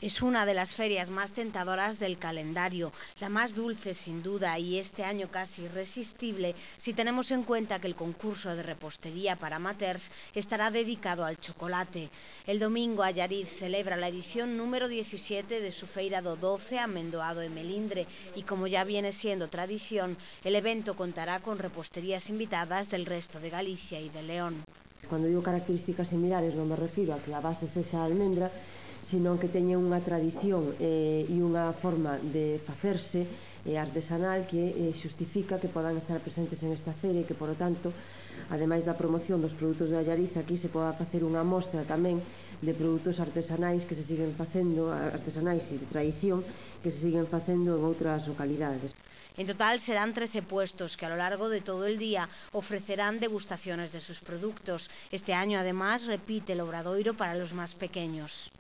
Es una de las ferias más tentadoras del calendario, la más dulce sin duda y este año casi irresistible si tenemos en cuenta que el concurso de repostería para amateurs estará dedicado al chocolate. El domingo Allariz celebra la edición número 17 de su Feira do Doce, Amendoado e Melindre y como ya viene siendo tradición, el evento contará con reposterías invitadas del resto de Galicia y de León. Cando digo características similares non me refiro a que a base sexa a almendra, senón que teña unha tradición e unha forma de facerse artesanal que xustifica que podan estar presentes en esta feira e que, por lo tanto, ademais da promoción dos produtos de Allariz, aquí se poda facer unha mostra tamén de produtos artesanais que se siguen facendo, artesanais e de tradición, que se siguen facendo en outras localidades. En total serán 13 puestos que a lo largo de todo el día ofrecerán degustaciones de sus productos. Este año además repite el obradoiro para los más pequeños.